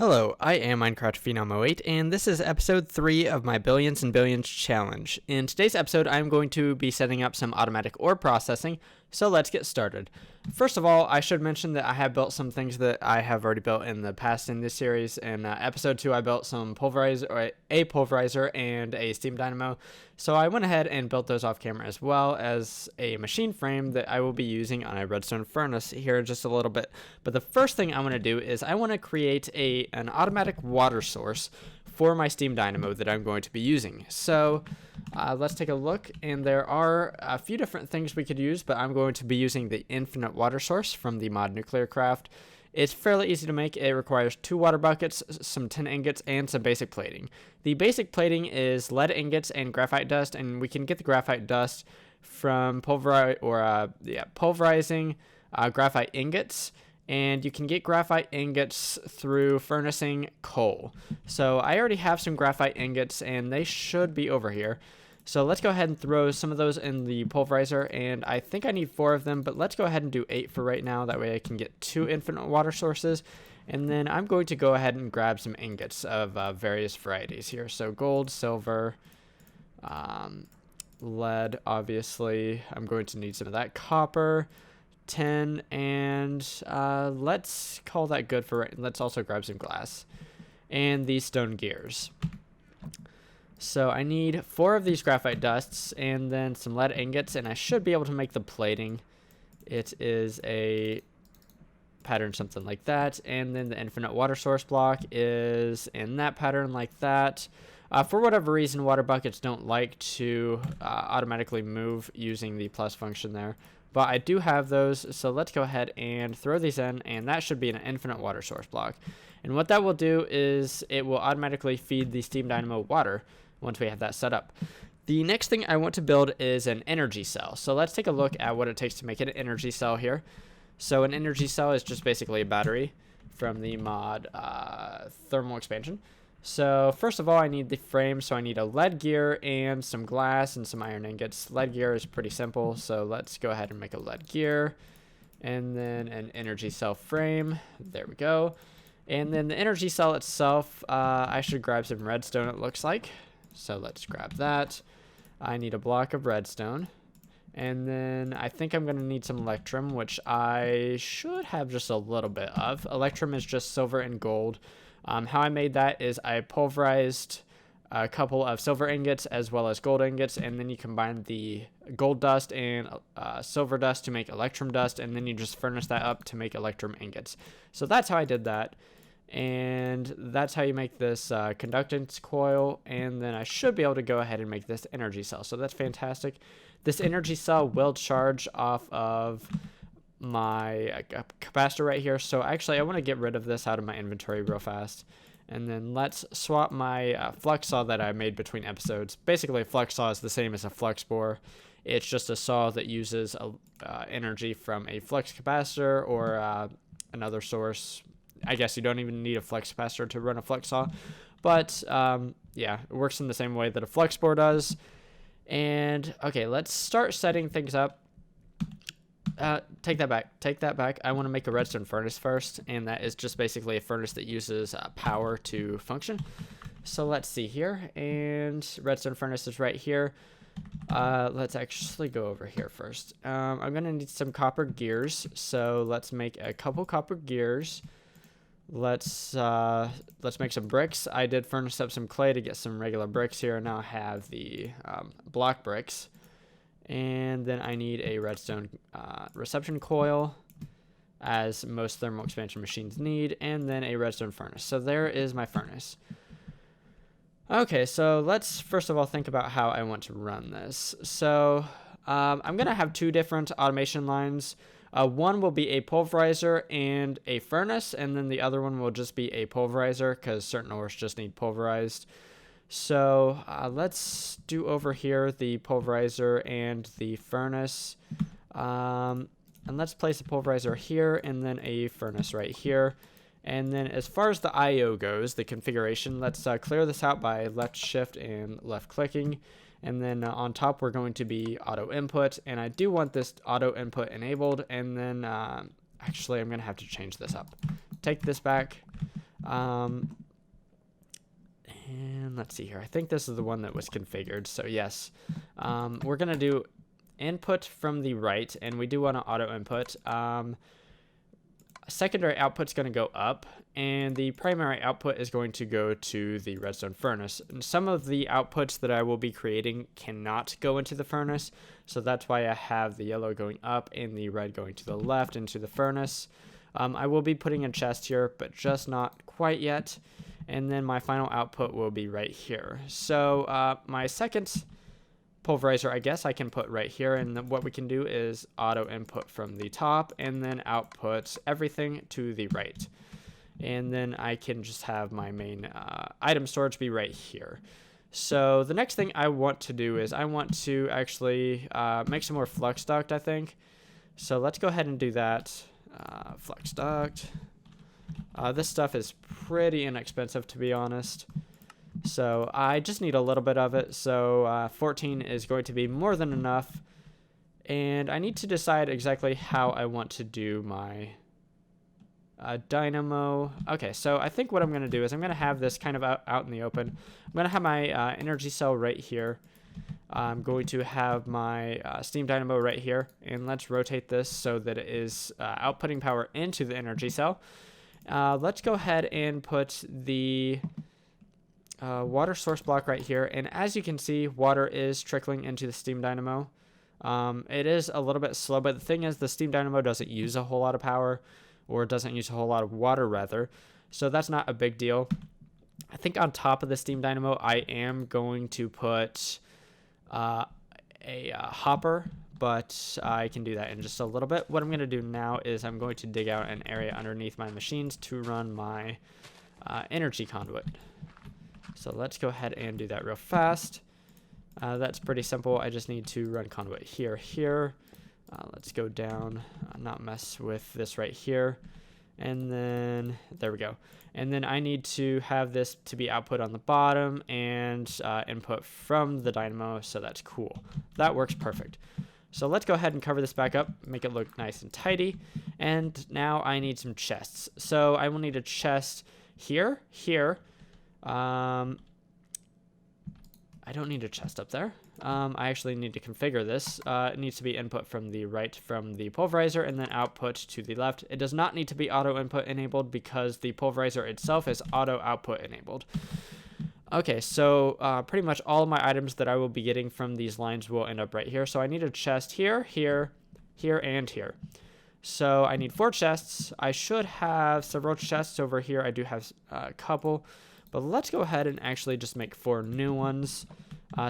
Hello, I am MinecraftPhenom08, and this is episode 3 of my Billions and Billions challenge. In today's episode, I'm going to be setting up some automatic ore processing, so let's get started. First of all, I should mention that I have built some things that I have already built in the past in this series. In episode 2, I built some a pulverizer and a steam dynamo, so I went ahead and built those off camera, as well as a machine frame that I will be using on a redstone furnace here in just a little bit. But the first thing I want to do is I want to create an automatic water source for my steam dynamo that I'm going to be using. So let's take a look, and there are a few different things we could use, but I'm going to be using the infinite water source from the mod NuclearCraft. It's fairly easy to make. It requires 2 water buckets, some tin ingots, and some basic plating. The basic plating is lead ingots and graphite dust, and we can get the graphite dust from pulverizing graphite ingots. And you can get graphite ingots through furnacing coal. So I already have some graphite ingots, and they should be over here. So let's go ahead and throw some of those in the pulverizer, and I think I need 4 of them, but let's go ahead and do 8 for right now. That way I can get 2 infinite water sources. And then I'm going to go ahead and grab some ingots of various varieties here. So gold, silver, lead, obviously. I'm going to need some of that, copper, tin, and let's call that good for right. Let's also grab some glass and these stone gears. So I need 4 of these graphite dusts and then some lead ingots, and I should be able to make the plating. It is a pattern something like that, and then the infinite water source block is in that pattern like that. For whatever reason, water buckets don't like to automatically move using the plus function there. But I do have those, so let's go ahead and throw these in, and that should be an infinite water source block. And what that will do is it will automatically feed the steam dynamo water once we have that set up. The next thing I want to build is an energy cell. So let's take a look at what it takes to make an energy cell here. So an energy cell is just basically a battery from the mod thermal expansion. So first of all, I need the frame, so I need a lead gear and some glass and some iron ingots. Lead gear is pretty simple, so let's go ahead and make a lead gear. And then an energy cell frame. There we go. And then the energy cell itself, I should grab some redstone, it looks like. So let's grab that. I need a block of redstone. And then I think I'm going to need some electrum, which I should have just a little bit of. Electrum is just silver and gold. How I made that is I pulverized a couple of silver ingots as well as gold ingots, and then you combine the gold dust and silver dust to make electrum dust, and then you just furnace that up to make electrum ingots. So that's how I did that, and that's how you make this conductance coil, and then I should be able to go ahead and make this energy cell. So that's fantastic. This energy cell will charge off of my capacitor right here. So actually I want to get rid of this out of my inventory real fast, and then let's swap my flux saw that I made between episodes. Basically a flux saw is the same as a flux bore. It's just a saw that uses energy from a flux capacitor or another source. I guess you don't even need a flux capacitor to run a flux saw, but yeah, it works in the same way that a flux bore does. And okay, let's start setting things up. Take that back. I want to make a redstone furnace first, and that is just basically a furnace that uses power to function. So let's see here, and redstone furnace is right here. Let's actually go over here first. I'm gonna need some copper gears, so let's make a couple copper gears. Let's make some bricks. I did furnace up some clay to get some regular bricks here, and now I have the block bricks. And then I need a redstone reception coil, as most thermal expansion machines need, and then a redstone furnace. So there is my furnace. Okay, so let's first of all think about how I want to run this. So I'm going to have 2 different automation lines. One will be a pulverizer and a furnace, and then the other one will just be a pulverizer, because certain ores just need pulverized. So let's do over here the pulverizer and the furnace. And let's place a pulverizer here and then a furnace right here. And then as far as the I/O goes, the configuration, let's clear this out by left shift and left clicking. And then on top, we're going to be auto input. And I do want this auto input enabled. And then actually, I'm going to have to change this up. Take this back. And let's see here. I think this is the one that was configured. So yes, we're going to do input from the right, and we do want to auto input. Secondary output's going to go up, and the primary output is going to go to the redstone furnace. And some of the outputs that I will be creating cannot go into the furnace, so that's why I have the yellow going up and the red going to the left into the furnace. I will be putting a chest here, but just not quite yet. And then my final output will be right here. So my second pulverizer, I guess I can put right here, and what we can do is auto input from the top and then output everything to the right. And then I can just have my main item storage be right here. So the next thing I want to do is I want to actually make some more flux duct, I think. So let's go ahead and do that. Flux duct. This stuff is pretty inexpensive, to be honest. So I just need a little bit of it. So 14 is going to be more than enough. And I need to decide exactly how I want to do my dynamo. Okay, so I think what I'm going to do is I'm going to have this kind of out in the open. I'm going to have my energy cell right here. I'm going to have my steam dynamo right here. And let's rotate this so that it is outputting power into the energy cell. Let's go ahead and put the water source block right here, and as you can see, water is trickling into the steam dynamo. It is a little bit slow, but the thing is, the steam dynamo doesn't use a whole lot of power, or doesn't use a whole lot of water rather, so that's not a big deal. I think on top of the steam dynamo I am going to put a hopper, but I can do that in just a little bit. What I'm going to do now is I'm going to dig out an area underneath my machines to run my energy conduit. So let's go ahead and do that real fast. That's pretty simple. I just need to run conduit here. Let's go down, not mess with this right here. And then there we go. And then I need to have this to be output on the bottom and input from the dynamo. So that's cool. That works perfect. So let's go ahead and cover this back up, make it look nice and tidy. And now I need some chests. So I will need a chest here. I don't need a chest up there. I actually need to configure this. It needs to be input from the right from the pulverizer and then output to the left. It does not need to be auto input enabled because the pulverizer itself is auto output enabled. Okay, so pretty much all of my items that I will be getting from these lines will end up right here. So I need a chest here, and here. So I need 4 chests. I should have several chests over here. I do have a couple. But let's go ahead and actually just make 4 new ones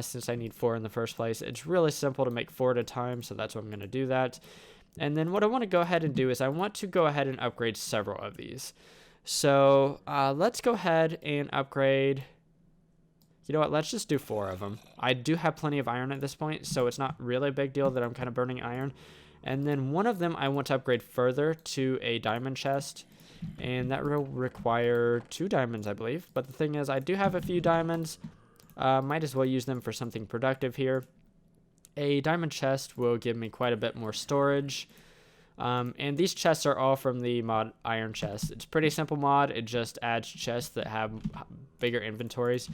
since I need 4 in the first place. It's really simple to make 4 at a time, so that's what I'm going to do that. And then what I want to go ahead and do is I want to go ahead and upgrade several of these. So let's go ahead and upgrade. You know what? Let's just do 4 of them. I do have plenty of iron at this point, so it's not really a big deal that I'm kind of burning iron. And then one of them I want to upgrade further to a diamond chest. And that will require 2 diamonds, I believe. But the thing is, I do have a few diamonds. Might as well use them for something productive here. A diamond chest will give me quite a bit more storage. And these chests are all from the mod Iron Chest. It's a pretty simple mod. It just adds chests that have bigger inventories.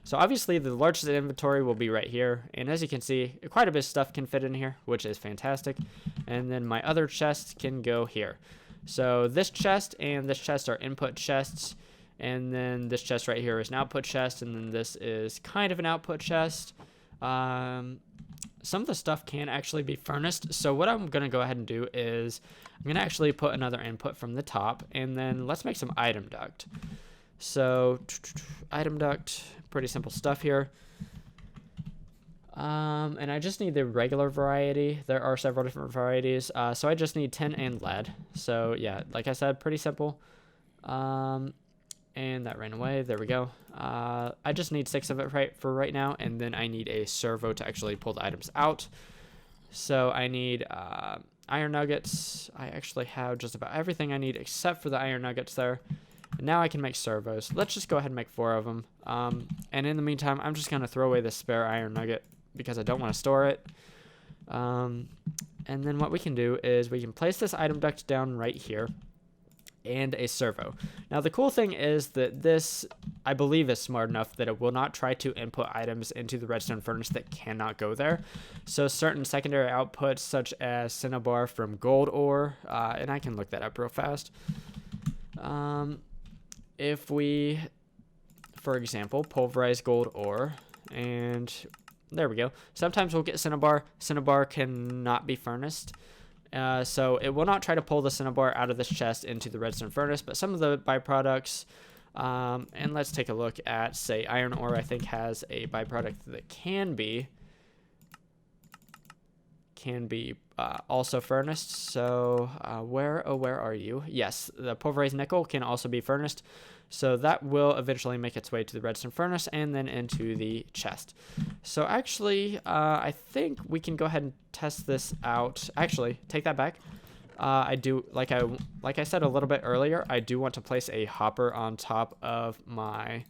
So obviously the largest inventory will be right here. And as you can see, quite a bit of stuff can fit in here, which is fantastic. And then my other chests can go here. So this chest and this chest are input chests. And then this chest right here is an output chest. And then this is kind of an output chest. Some of the stuff can actually be furnaced. So what I'm going to go ahead and do is I'm going to actually put another input from the top. And then let's make some item duct. So item duct, pretty simple stuff here. And I just need the regular variety. There are several different varieties. So I just need tin and lead. So yeah, like I said, pretty simple. And that ran away. There we go. I just need 6 of it for right now. And then I need a servo to actually pull the items out. So I need iron nuggets. I actually have just about everything I need except for the iron nuggets there. And now I can make servos. Let's just go ahead and make 4 of them. And in the meantime, I'm just going to throw away the spare iron nugget because I don't want to store it. And then what we can do is we can place this item duct down right here. and a servo. Now the cool thing is that this, I believe, is smart enough that it will not try to input items into the redstone furnace that cannot go there. So certain secondary outputs such as cinnabar from gold ore, and I can look that up real fast. If we, for example, pulverize gold ore, and there we go. Sometimes we'll get cinnabar. Cinnabar cannot be furnaced. So it will not try to pull the cinnabar out of this chest into the redstone furnace, but some of the byproducts, and let's take a look at, say, iron ore, I think has a byproduct that can be also furnaced. So where are you? Yes, the pulverized nickel can also be furnaced. So that will eventually make its way to the redstone furnace and then into the chest. So actually, I think we can go ahead and test this out. Actually, take that back. I do, like I said a little bit earlier, I do want to place a hopper on top of my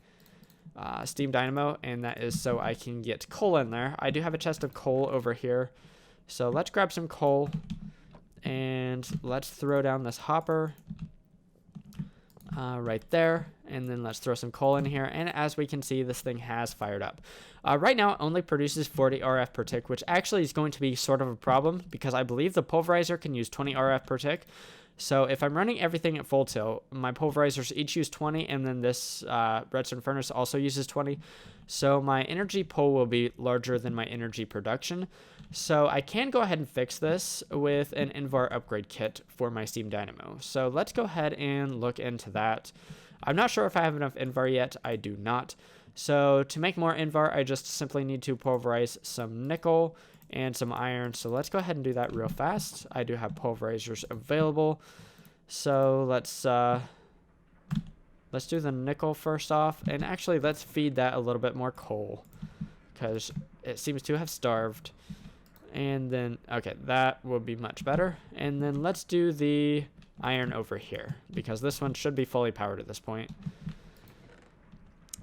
steam dynamo, and that is so I can get coal in there. I do have a chest of coal over here. So let's grab some coal and let's throw down this hopper. Right there, and then let's throw some coal in here, and as we can see, this thing has fired up. Right now it only produces 40 RF per tick, which actually is going to be sort of a problem because I believe the pulverizer can use 20 RF per tick. So if I'm running everything at full tilt, my pulverizers each use 20, and then this redstone furnace also uses 20. So my energy pull will be larger than my energy production. So I can go ahead and fix this with an Invar upgrade kit for my steam dynamo. So let's go ahead and look into that. I'm not sure if I have enough Invar yet. I do not. So to make more Invar, I just simply need to pulverize some nickel and some iron. So let's go ahead and do that real fast. I do have pulverizers available. So let's do the nickel first off, and actually let's feed that a little bit more coal because it seems to have starved. And then, okay, that will be much better. And then let's do the iron over here because this one should be fully powered at this point.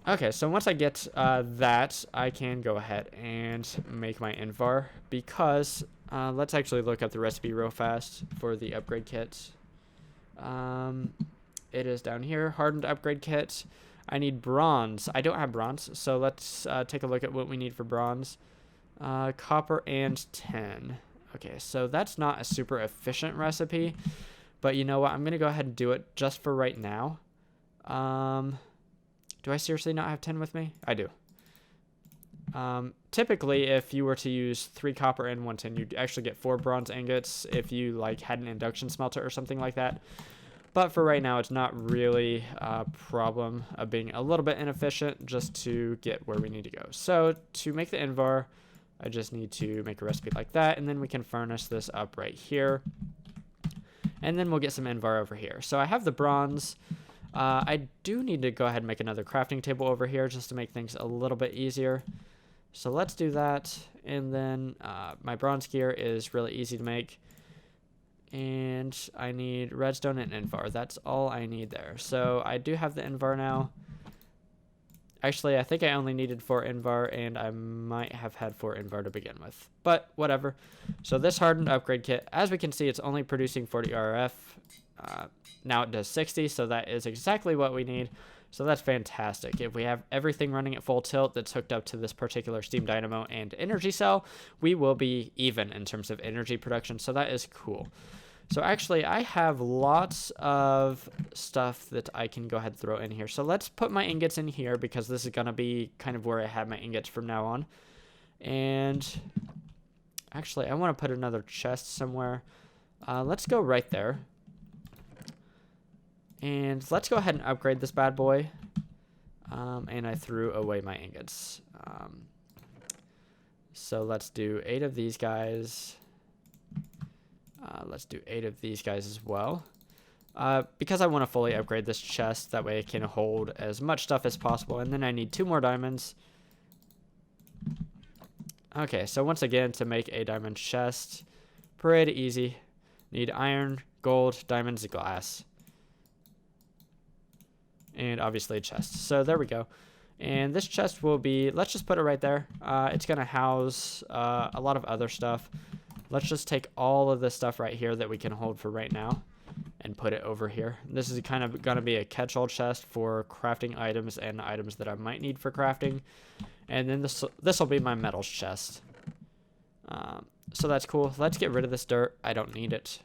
Okay, so once I get that, I can go ahead and make my Invar because let's actually look up the recipe real fast for the upgrade kit. It is down here, hardened upgrade kit. I need bronze. I don't have bronze, so let's take a look at what we need for bronze. Copper and tin. Okay, so that's not a super efficient recipe, but you know what? I'm going to go ahead and do it just for right now. Do I seriously not have tin with me? I do. Typically, if you were to use 3 copper and 1 tin, you'd actually get 4 bronze ingots if you like had an induction smelter or something like that. But for right now, it's not really a problem of being a little bit inefficient just to get where we need to go. So to make the Invar, I just need to make a recipe like that, and then we can furnace this up right here. And then we'll get some Invar over here. So I have the bronze. I do need to go ahead and make another crafting table over here just to make things a little bit easier. So let's do that. And then my bronze gear is really easy to make. And I need redstone and Invar. That's all I need there. So I do have the Invar now. Actually, I think I only needed 4 Invar, and I might have had 4 Invar to begin with. But whatever. So this hardened upgrade kit, as we can see, it's only producing 40 RF. Now it does 60, so that is exactly what we need. So that's fantastic. If we have everything running at full tilt that's hooked up to this particular steam dynamo and energy cell, we will be even in terms of energy production, so that is cool. So actually, I have lots of stuff that I can go ahead and throw in here. So let's put my ingots in here because this is going to be kind of where I have my ingots from now on. And actually, I want to put another chest somewhere. Let's go right there. And let's go ahead and upgrade this bad boy. And I threw away my ingots. So let's do 8 of these guys. Let's do 8 of these guys as well. Because I want to fully upgrade this chest, that way it can hold as much stuff as possible. And then I need 2 more diamonds. Okay, so once again, to make a diamond chest, pretty easy. Need iron, gold, diamonds, and glass. And obviously a chest. So there we go. And this chest will be, let's just put it right there. It's going to house a lot of other stuff. Let's just take all of this stuff right here that we can hold for right now. and put it over here. This is kind of going to be a catch-all chest for crafting items and items that I might need for crafting. And then this will be my metals chest. So that's cool. Let's get rid of this dirt. I don't need it.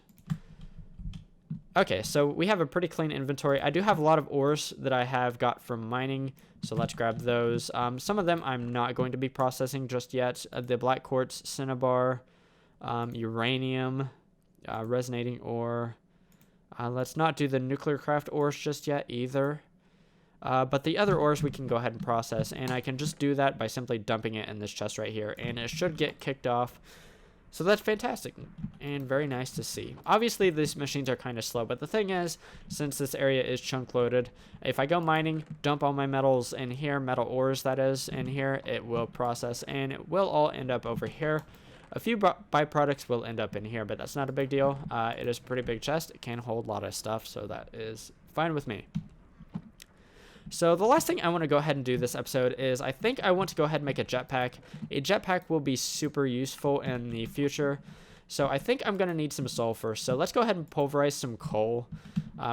Okay, so we have a pretty clean inventory. I do have a lot of ores that I have got from mining, so let's grab those. Some of them I'm not going to be processing just yet. The black quartz, cinnabar, uranium, resonating ore. Let's not do the NuclearCraft ores just yet either. But the other ores we can go ahead and process, and I can just do that by simply dumping it in this chest right here, and it should get kicked off. So that's fantastic and very nice to see. Obviously, these machines are kind of slow, but the thing is, since this area is chunk loaded, if I go mining, dump all my metals in here, metal ores that is, in here, it will process, and it will all end up over here. A few byproducts will end up in here, but that's not a big deal. It is a pretty big chest. It can hold a lot of stuff, so that is fine with me. So the last thing I want to go ahead and do this episode is I think I want to go ahead and make a jetpack. A jetpack will be super useful in the future. So I think I'm going to need some sulfur. So let's go ahead and pulverize some coal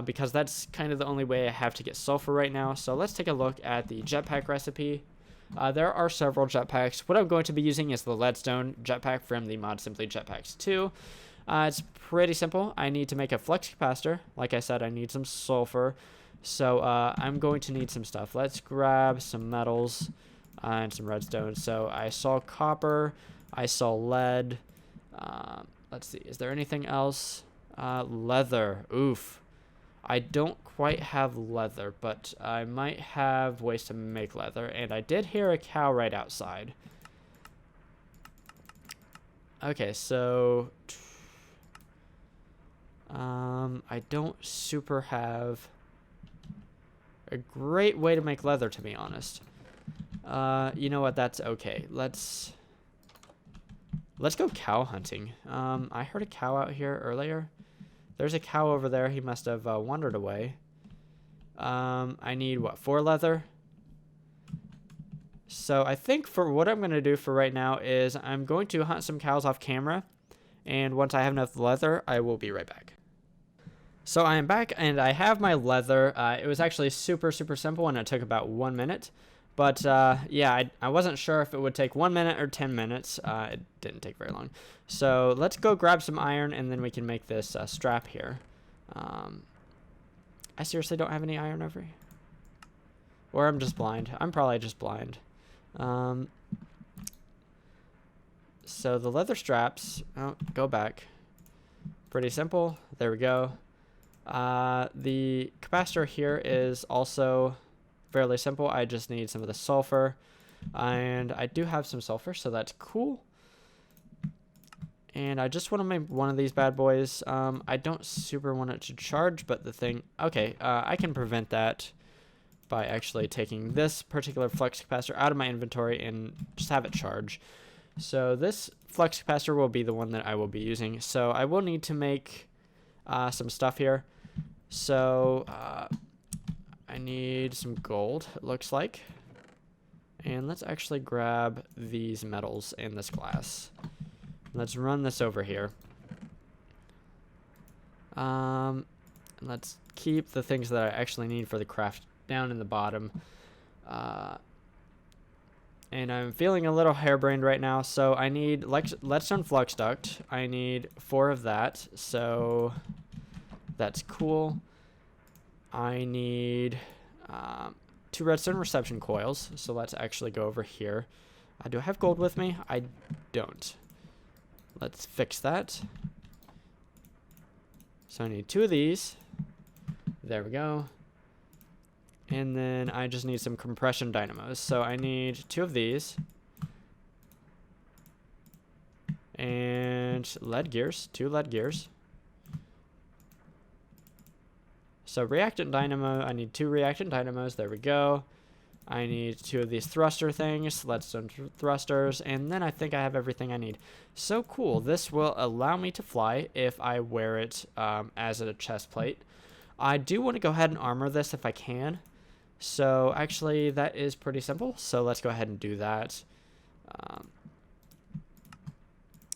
because that's kind of the only way I have to get sulfur right now. So let's take a look at the jetpack recipe. There are several jetpacks. What I'm going to be using is the leadstone jetpack from the mod Simply Jetpacks 2. It's pretty simple. I need to make a flux capacitor. Like I said, I need some sulfur. So I'm going to need some stuff. Let's grab some metals and some redstone. So I saw copper. I saw lead. Let's see. Is there anything else? Leather. Oof. I don't quite have leather, but I might have ways to make leather. And I did hear a cow right outside. Okay, so I don't super have a great way to make leather, to be honest. You know what? That's okay. Let's go cow hunting. I heard a cow out here earlier. There's a cow over there. He must have wandered away. I need, what, 4 leather? So I think for what I'm going to do for right now is I'm going to hunt some cows off camera. And once I have enough leather, I will be right back. So I am back, and I have my leather. It was actually super simple, and it took about 1 minute. But, yeah, I wasn't sure if it would take 1 minute or 10 minutes. It didn't take very long. So let's go grab some iron, and then we can make this strap here. I seriously don't have any iron over here. Or I'm just blind. I'm probably just blind. So the leather straps... Oh, go back. Pretty simple. There we go. The capacitor here is also fairly simple. I just need some of the sulfur, and I do have some sulfur, so that's cool. And I just want to make one of these bad boys. I don't super want it to charge, but the thing... Okay, I can prevent that by actually taking this particular flux capacitor out of my inventory and just have it charge. So this flux capacitor will be the one that I will be using. So I will need to make some stuff here. So I need some gold, it looks like. And let's actually grab these metals and this glass. Let's run this over here. Let's keep the things that I actually need for the craft down in the bottom. And I'm feeling a little harebrained right now, so I need leadstone flux duct. I need 4 of that, so that's cool. I need 2 redstone reception coils, so let's actually go over here. Do I have gold with me? I don't. Let's fix that. So I need 2 of these. There we go. And then I just need some compression dynamos. So I need 2 of these. And lead gears. 2 lead gears. So reactant dynamo. I need 2 reactant dynamos. There we go. I need 2 of these thruster things. Leadstone thrusters. And then I think I have everything I need. So cool. This will allow me to fly if I wear it as a chest plate. I do want to go ahead and armor this if I can. So actually that is pretty simple. So let's go ahead and do that.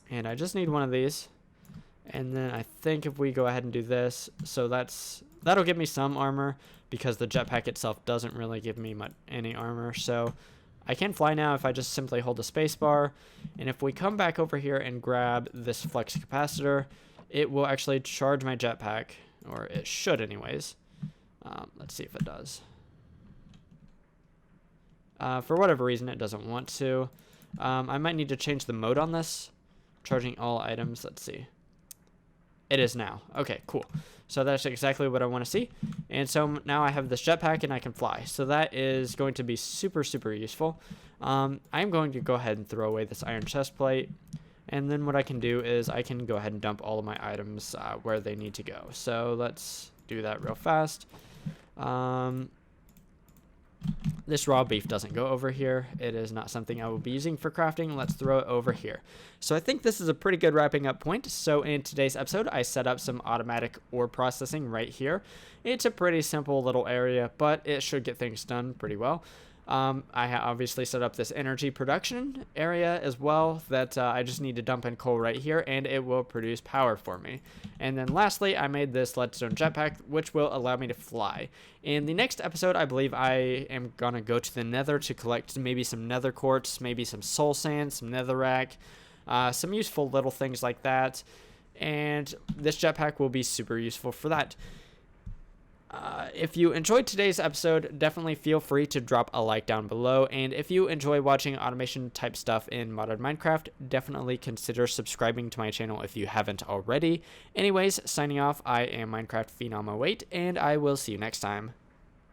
And I just need one of these. And then I think if we go ahead and do this, so that'll give me some armor because the jetpack itself doesn't really give me any armor. So I can fly now if I just simply hold the space bar. And if we come back over here and grab this flex capacitor, it will actually charge my jetpack, or it should anyways. Let's see if it does. For whatever reason, it doesn't want to. I might need to change the mode on this. Charging all items. Let's see. It is now. Okay, cool. So that's exactly what I want to see. And so now I have this jetpack and I can fly. So that is going to be super, super useful. I'm going to go ahead and throw away this iron chest plate. And then what I can do is I can go ahead and dump all of my items where they need to go. So let's do that real fast. This raw beef doesn't go over here. It is not something I will be using for crafting. Let's throw it over here. So I think this is a pretty good wrapping up point. So in today's episode, I set up some automatic ore processing right here. It's a pretty simple little area, but it should get things done pretty well. I obviously set up this energy production area as well that I just need to dump in coal right here and it will produce power for me. And then lastly, I made this leadstone jetpack which will allow me to fly. In the next episode, I believe I am gonna go to the Nether to collect maybe some nether quartz, maybe some soul sand, some netherrack, some useful little things like that. And this jetpack will be super useful for that. If you enjoyed today's episode, definitely feel free to drop a like down below. And if you enjoy watching automation type stuff in modded Minecraft, definitely consider subscribing to my channel if you haven't already. Anyways, signing off, I am Minecraft Phenom 08, and I will see you next time.